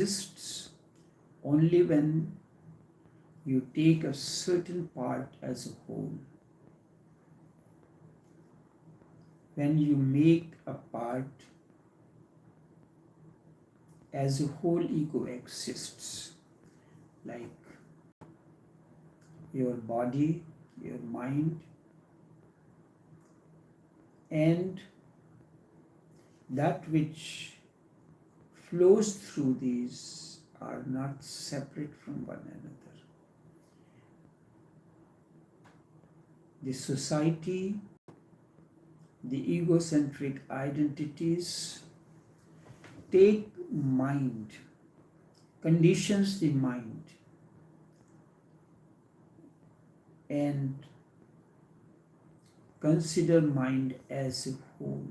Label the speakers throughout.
Speaker 1: exists only when you take a certain part as a whole. When you make a part as a whole, ego exists, like your body, your mind, and that which flows through these are not separate from one another. The society, the egocentric identities take mind, conditions the mind, and consider mind as a whole.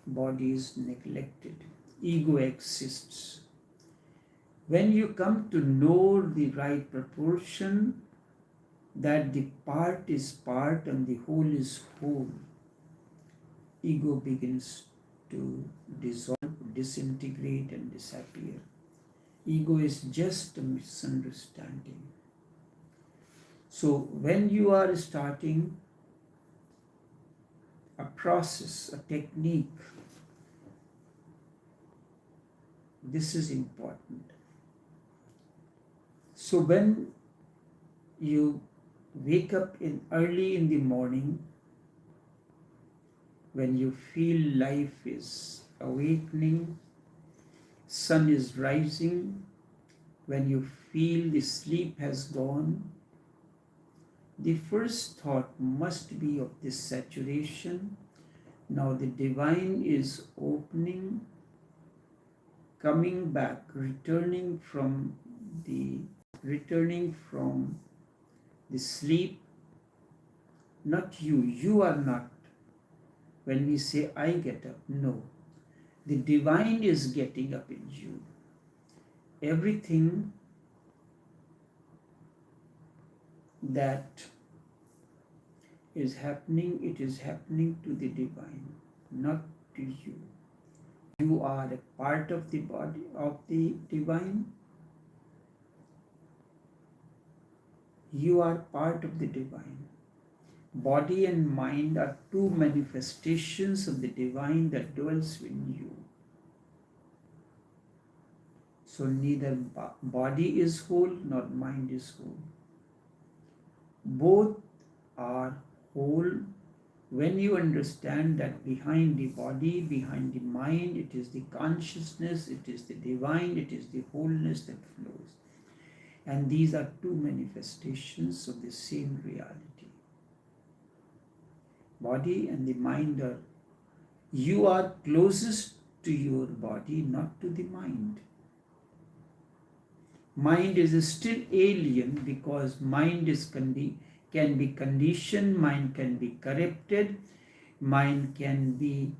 Speaker 1: Body is neglected. Ego exists. When you come to know the right proportion, that the part is part and the whole is whole, ego begins to dissolve, disintegrate, and disappear. Ego is just a misunderstanding. So when you are starting a process, a technique, this is important. So when you wake up early in the morning, when you feel life is awakening, sun is rising, when you feel the sleep has gone, the first thought must be of this saturation. Now the divine is opening, coming back, returning from the sleep. Not you. You are not. When we say I get up, no. The divine is getting up in you. Everything that is happening, it is happening to the divine, not to you. You are a part of the body of the divine. You are part of the divine. Body and mind are two manifestations of the divine that dwells in you. So neither body is whole nor mind is whole. Both are whole when you understand that behind the body, behind the mind, it is the consciousness, it is the divine, it is the wholeness that flows. And these are two manifestations of the same reality. Body and the mind are, you are closest to your body, not to the mind. Mind is still alien because mind is can be conditioned, mind can be corrupted, mind can be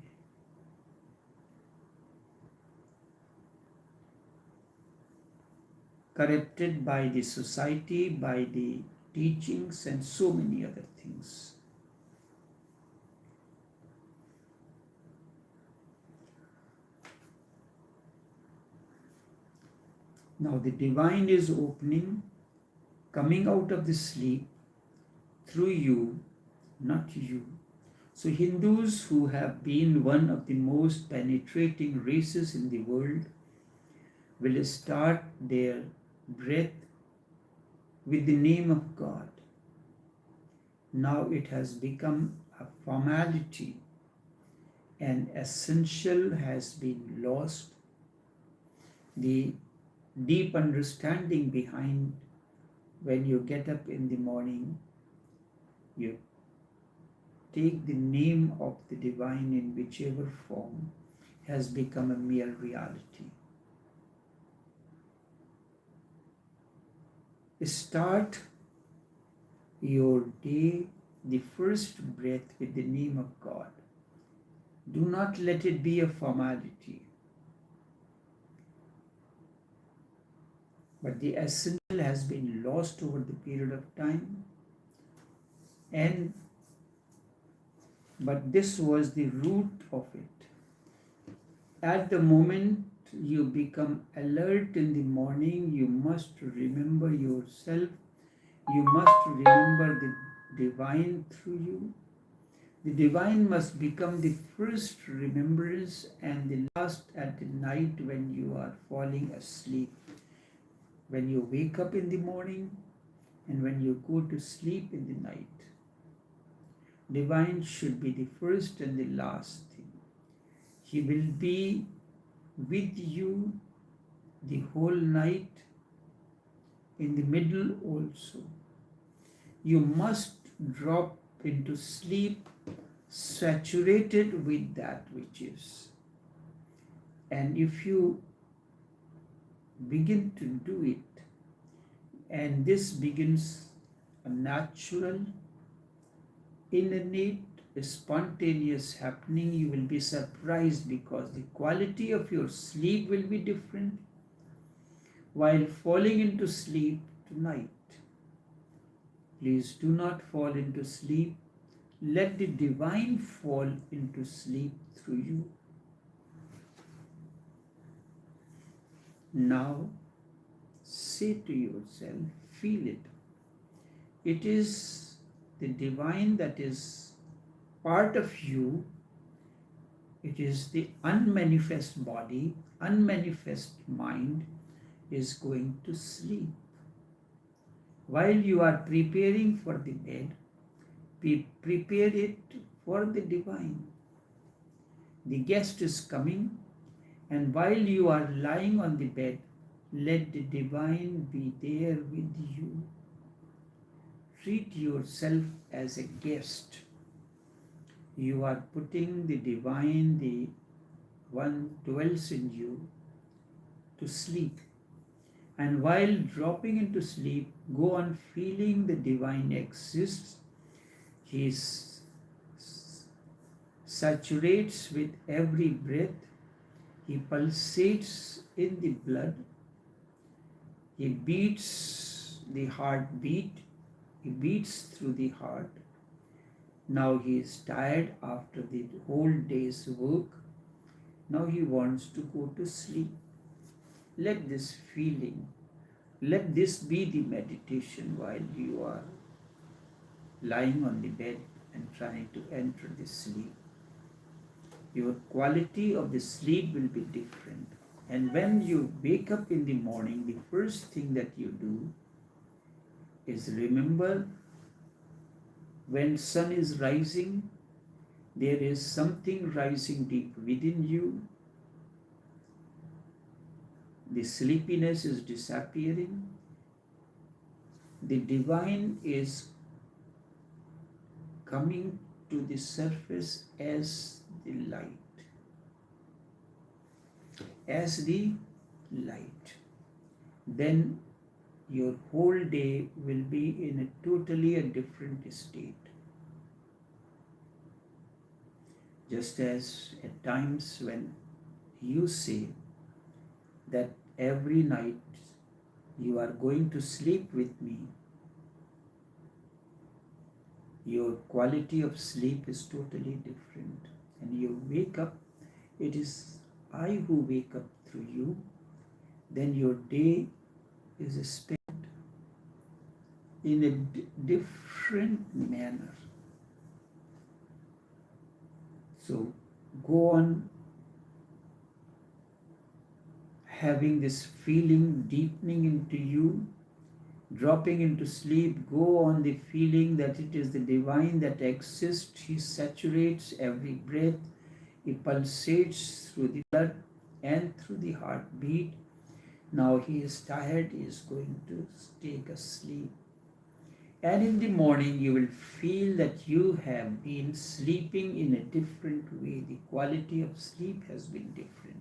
Speaker 1: corrupted by the society, by the teachings, and so many other things. Now the divine is opening, coming out of the sleep through you, not you. So Hindus, who have been one of the most penetrating races in the world, will start their breath with the name of God. Now it has become a formality, and essential has been lost. The deep understanding behind when you get up in the morning, you take the name of the divine in whichever form, has become a mere reality. Start your day, the first breath, with the name of God. Do not let it be a formality. But the essential has been lost over the period of time, but this was the root of it. At the moment you become alert in the morning, you must remember yourself. You must remember the divine through you. The divine must become the first remembrance and the last at the night when you are falling asleep. When you wake up in the morning and when you go to sleep in the night. Divine should be the first and the last thing. He will be with you the whole night, in the middle also. You must drop into sleep saturated with that which is. And if you begin to do it, and this begins a natural, innate, spontaneous happening, you will be surprised because the quality of your sleep will be different while falling into sleep tonight. Please do not fall into sleep. Let the divine fall into sleep through you. Now, say to yourself, feel it. It is the divine that is part of you. It is the unmanifest body, unmanifest mind is going to sleep. While you are preparing for the bed, prepare it for the divine. The guest is coming, and while you are lying on the bed, let the divine be there with you. Treat yourself as a guest. You are putting the divine, the one dwells in you, to sleep. And while dropping into sleep, go on feeling the divine exists. He saturates with every breath. He pulsates in the blood. He beats the heartbeat. He beats through the heart. Now he is tired after the whole day's work. Now he wants to go to sleep. Let this feeling, let this be the meditation while you are lying on the bed and trying to enter the sleep. Your quality of the sleep will be different. And when you wake up in the morning, the first thing that you do is remember when sun is rising, there is something rising deep within you. The sleepiness is disappearing. The divine is coming to the surface as the light. As the light. Then your whole day will be in a totally different state. Just as at times when you say that every night you are going to sleep with me, your quality of sleep is totally different. And you wake up, it is I who wake up through you, then your day is spent in a different manner. So go on having this feeling deepening into you, dropping into sleep. Go on the feeling that it is the divine that exists. He saturates every breath. He pulsates through the blood and through the heartbeat. Now he is tired. He is going to take a sleep. And in the morning you will feel that you have been sleeping in a different way. The quality of sleep has been different.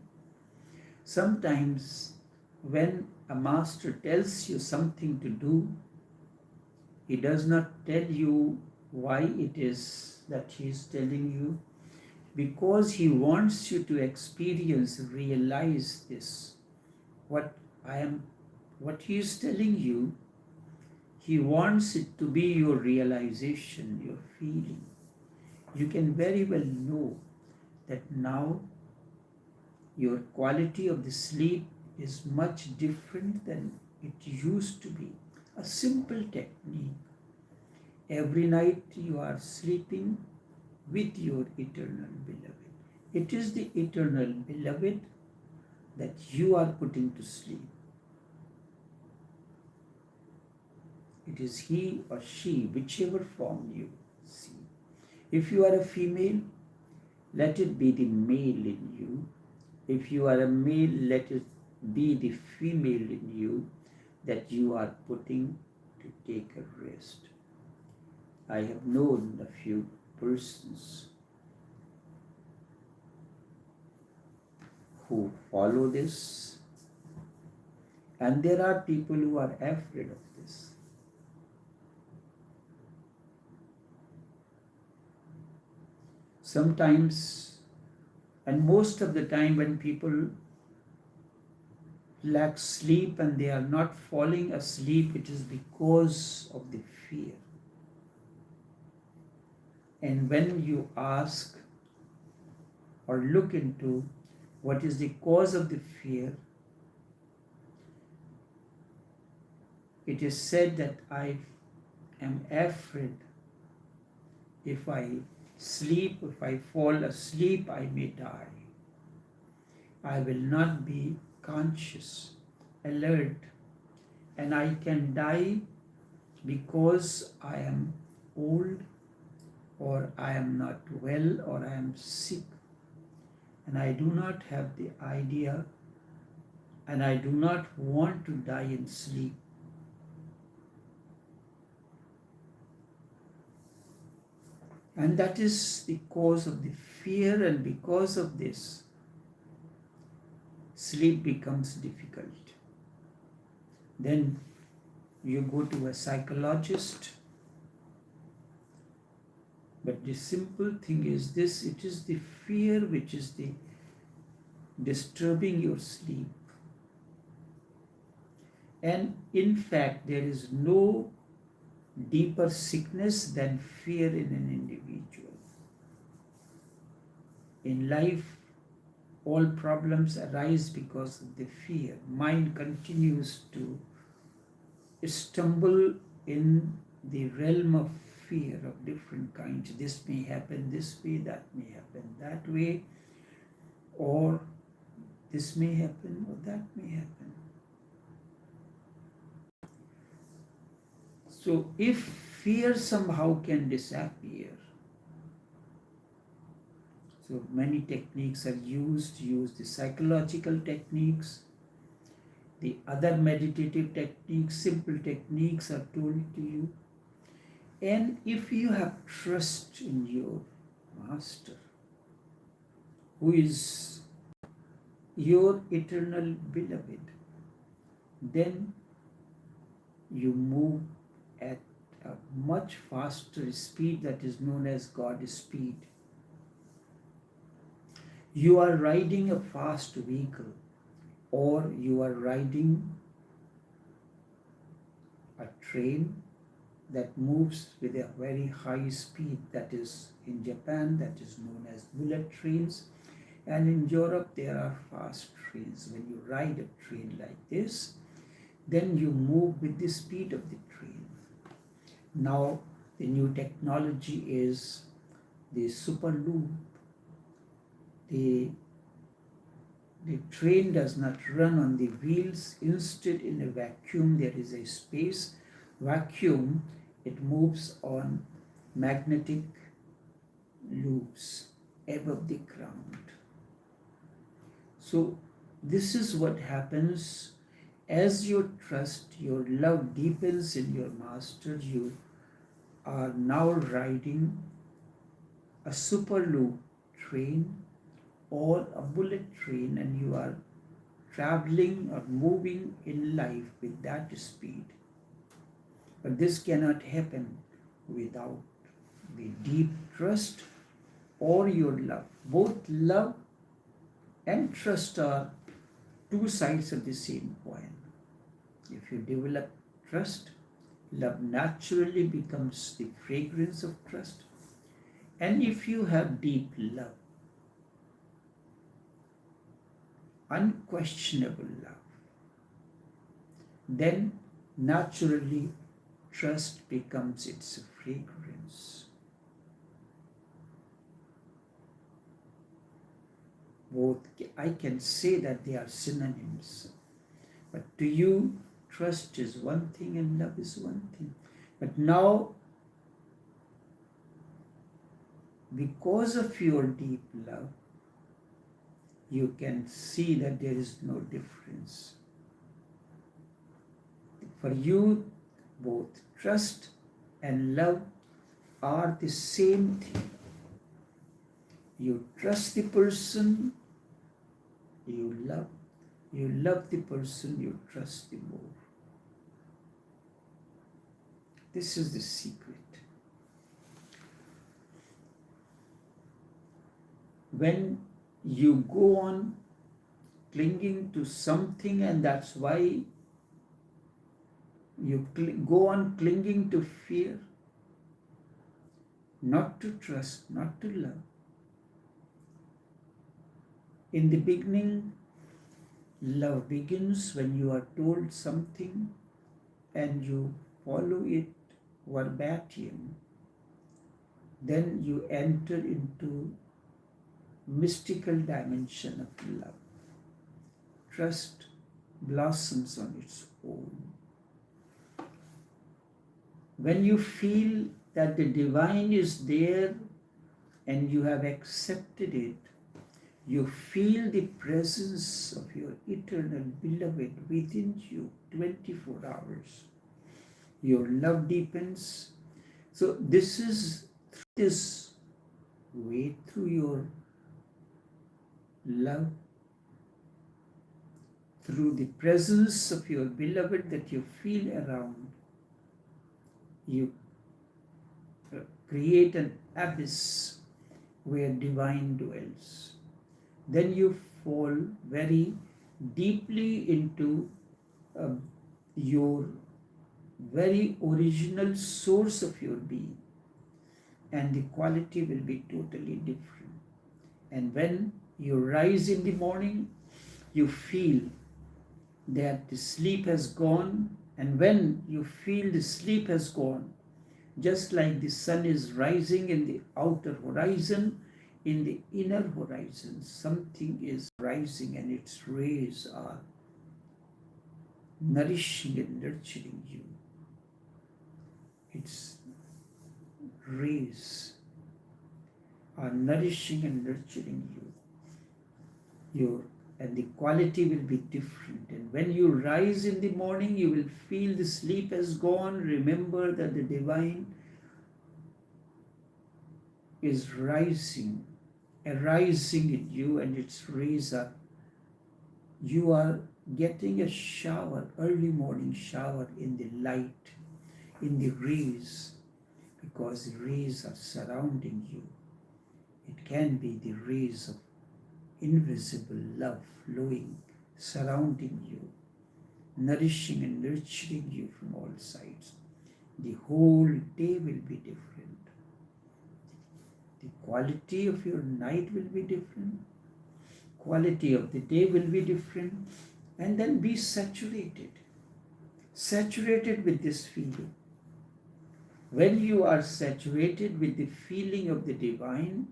Speaker 1: Sometimes when a master tells you something to do, he does not tell you why it is that he is telling you, because he wants you to experience, realize this. What he is telling you, he wants it to be your realization, your feeling. You can very well know that now Your quality of the sleep is much different than it used to be. A simple technique. Every night you are sleeping with your eternal beloved. It is the eternal beloved that you are putting to sleep. It is he or she, whichever form you see. If you are a female, let it be the male in you. If you are a male, let it be the female in you that you are putting to take a rest. I have known a few persons who follow this, and there are people who are afraid of this. Sometimes, and most of the time, when people lack sleep and they are not falling asleep, it is because of the fear. And when you ask or look into what is the cause of the fear, it is said that I am afraid if I sleep, if I fall asleep, I may die. I will not be conscious, alert, and I can die because I am old, or I am not well, or I am sick, and I do not have the idea, and I do not want to die in sleep. And that is the cause of the fear, and because of this, sleep becomes difficult. Then you go to a psychologist. But the simple thing is this, it is the fear which is the disturbing your sleep. And in fact, there is no deeper sickness than fear in an individual. In life, all problems arise because of the fear. Mind continues to stumble in the realm of fear of different kinds. This may happen this way, that may happen that way, or this may happen or that may happen. So if fear somehow can disappear, so many techniques are used. Use the psychological techniques, the other meditative techniques, simple techniques are told to you. And if you have trust in your master, who is your eternal beloved, then you move at a much faster speed that is known as God speed. You are riding a fast vehicle, or you are riding a train that moves with a very high speed. That is in Japan, that is known as bullet trains, and in Europe there are fast trains. When you ride a train like this, then you move with the speed of the train. Now the new technology is the super loop. The train does not run on the wheels. Instead, in a vacuum there is a space. Vacuum, it moves on magnetic loops above the ground. So this is what happens as your trust, your love deepens in your master. You are now riding a super loop train or a bullet train, and you are traveling or moving in life with that speed. But this cannot happen without the deep trust or your love. Both love and trust are two sides of the same coin. If you develop trust, love naturally becomes the fragrance of trust. And if you have deep love, unquestionable love, then naturally trust becomes its fragrance. Both, I can say that they are synonyms, but to you, trust is one thing and love is one thing. But now, because of your deep love, you can see that there is no difference. For you, both trust and love are the same thing. You trust the person you love the person you trust the more. This is the secret. When you go on clinging to something, and that's why you go on clinging to fear, not to trust, not to love. In the beginning, love begins when you are told something and you follow it verbatim. Then you enter into mystical dimension of love. Trust blossoms on its own. When you feel that the divine is there and you have accepted it, you feel the presence of your eternal beloved within you 24 hours. Your love deepens. So this is this way, through your love, through the presence of your beloved that you feel around, you create an abyss where divine dwells. Then you fall very deeply into your very original source of your being, and the quality will be totally different. And when you rise in the morning, you feel that the sleep has gone, and when you feel the sleep has gone, just like the sun is rising in the outer horizon, in the inner horizon, something is rising and its rays are nourishing and nurturing you. Its rays are nourishing and nurturing you. And the quality will be different. And when you rise in the morning, you will feel the sleep has gone. Remember that the divine is arising in you, and its rays are, you are getting a shower, early morning shower in the light, in the rays, because the rays are surrounding you. It can be the rays of invisible love flowing, surrounding you, nourishing and nurturing you from all sides. The whole day will be different. The quality of your night will be different. Quality of the day will be different. And then be saturated with this feeling. When you are saturated with the feeling of the divine,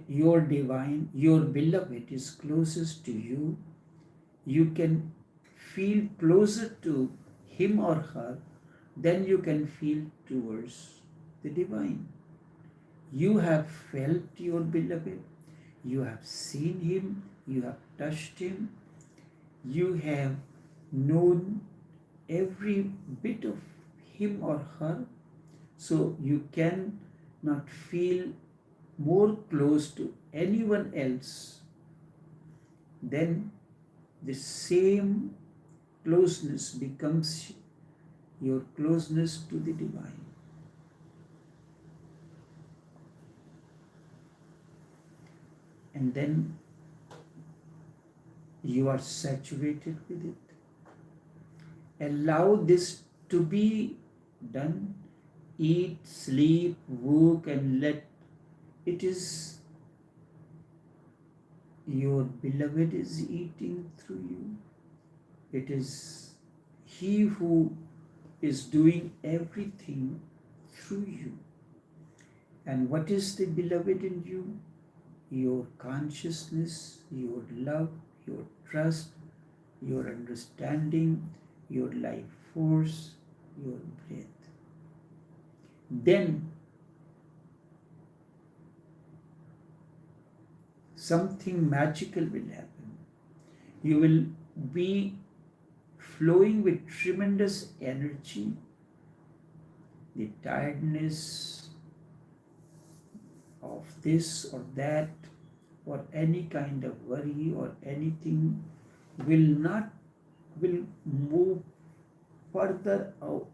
Speaker 1: your beloved is closest to you. You can feel closer to him or her than you can feel towards the divine. You have felt your beloved, you have seen him, you have touched him, you have known every bit of him or her, so you can not feel more close to anyone else. Then the same closeness becomes your closeness to the divine. And then you are saturated with it. Allow this to be done. Eat, sleep, work, and let it is Your beloved is eating through you. It is He who is doing everything through you. And what is the beloved in you? Your consciousness, your love, your trust, your understanding, your life force, your breath. Then something magical will happen. You will be flowing with tremendous energy. The tiredness of this or that or any kind of worry or anything will move further out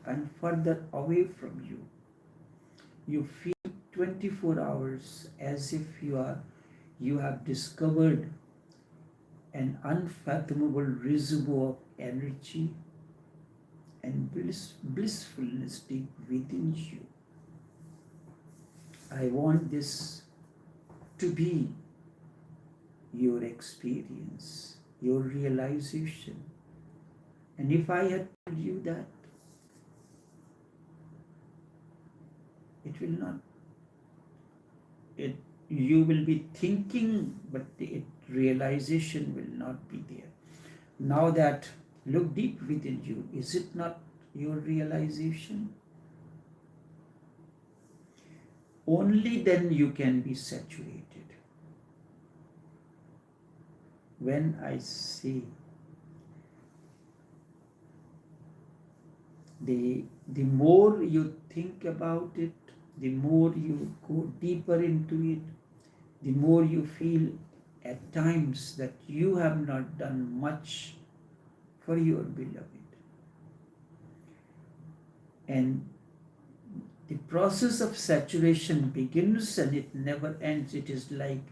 Speaker 1: and further away from you. You feel 24 hours as if you have discovered an unfathomable reservoir of energy and blissfulness deep within you. I want this to be your experience, your realization. And if I had told you that, it will not. You will be thinking, but the realization will not be there. Now that look deep within you, is it not your realization? Only then you can be saturated. When I say the more you think about it, the more you go deeper into it, the more you feel at times that you have not done much for your beloved. And the process of saturation begins and it never ends. It is like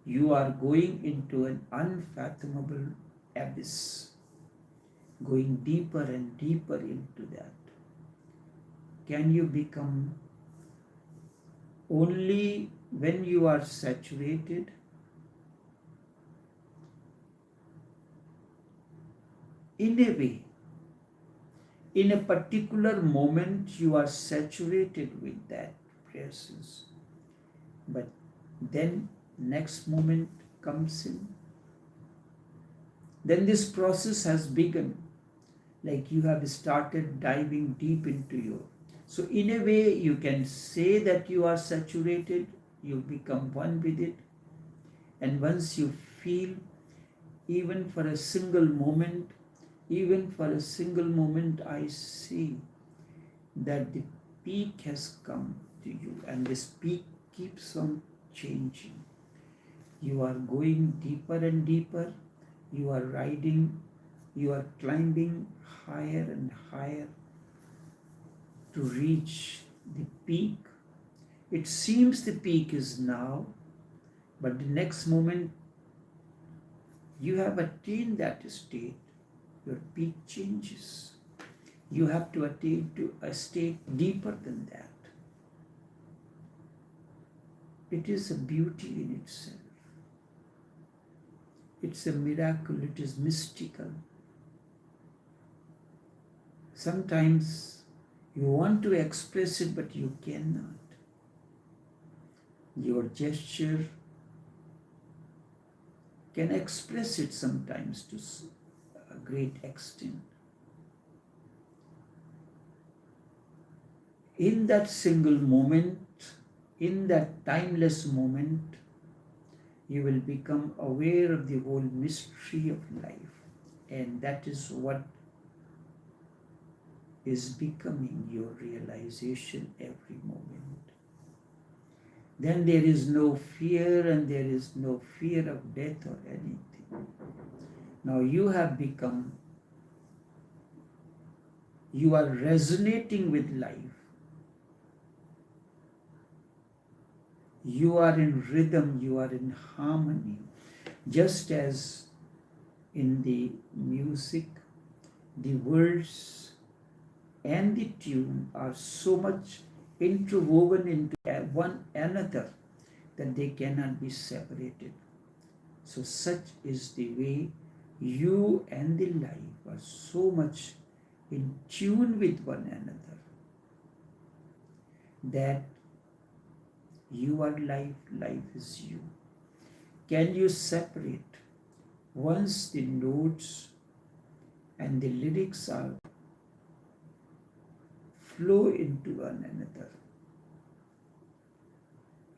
Speaker 1: you are going into an unfathomable abyss, going deeper and deeper into that. Can you become only when you are saturated? In a way, in a particular moment, you are saturated with that presence. But then next moment comes in. Then this process has begun. Like you have started diving deep into your. So in a way, you can say that you are saturated, you become one with it. And once you feel, even for a single moment, I see that the peak has come to you, and this peak keeps on changing. You are going deeper and deeper, you are riding, you are climbing higher and higher to reach the peak. It seems the peak is now, but the next moment you have attained that state, your peak changes. You have to attain to a state deeper than that. It is a beauty in itself. It's a miracle, it is mystical. Sometimes you want to express it, but you cannot. Your gesture can express it sometimes to a great extent. In that single moment, in that timeless moment, you will become aware of the whole mystery of life. And that is what is becoming your realization every moment. Then there is no fear, and there is no fear of death or anything. Now you have become, you are resonating with life. You are in rhythm, you are in harmony. Just as in the music, the words and the tune are so much interwoven into one another that they cannot be separated. So such is the way you and the life are so much in tune with one another that you are life, life is you. Can you separate once the notes and the lyrics are flow into one another?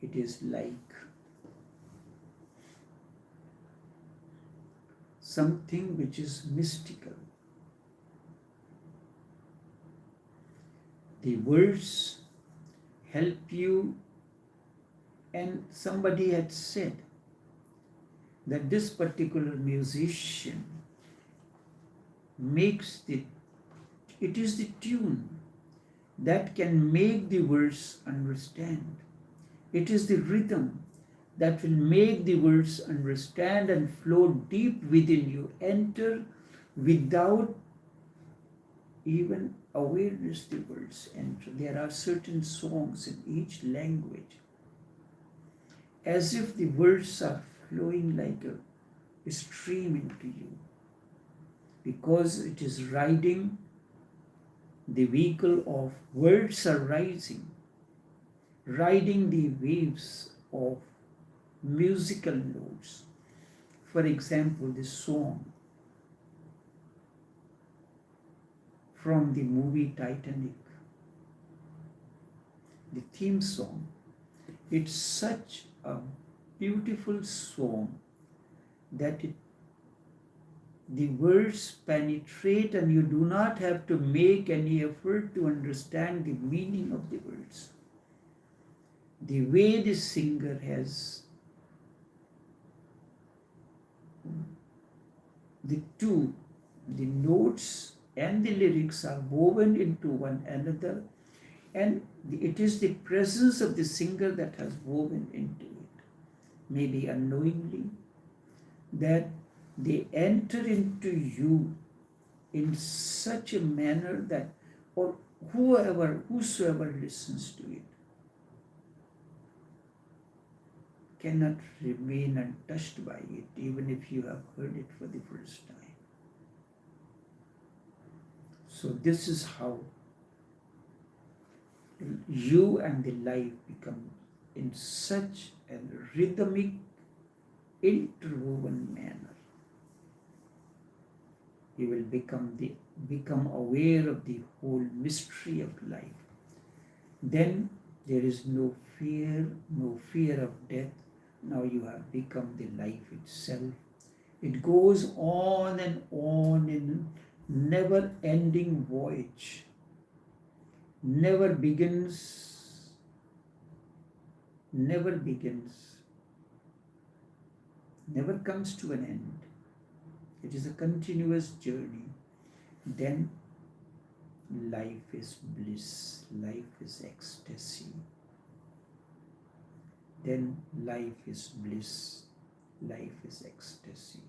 Speaker 1: It is like something which is mystical. The words help you, and somebody had said that this particular musician makes it is the tune that can make the words understand. It is the rhythm that will make the words understand and flow deep within you, enter without even awareness. The words enter. There are certain songs in each language, as if the words are flowing like a stream into you, because it is riding the vehicle of words are riding the waves of musical notes. For example, the song from the movie Titanic, the theme song, it's such a beautiful song that the words penetrate and you do not have to make any effort to understand the meaning of the words. The way the singer has the notes and the lyrics are woven into one another, and it is the presence of the singer that has woven into it, maybe unknowingly, that they enter into you in such a manner that, or whosoever listens to it cannot remain untouched by it, even if you have heard it for the first time. So this is how you and the life become in such a rhythmic, interwoven manner. You will become aware of the whole mystery of life. Then there is no fear of death. Now you have become the life itself. It goes on and on in never-ending voyage. Never begins, never comes to an end. It is a continuous journey. Then life is bliss, life is ecstasy. Then life is bliss, life is ecstasy.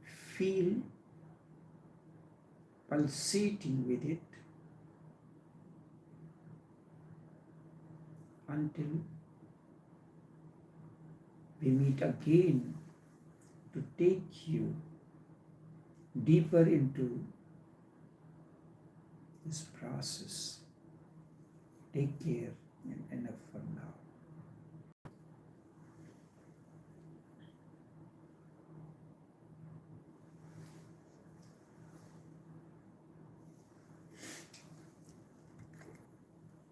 Speaker 1: Feel pulsating with it until we meet again to take you deeper into this process. Take care and enough for now.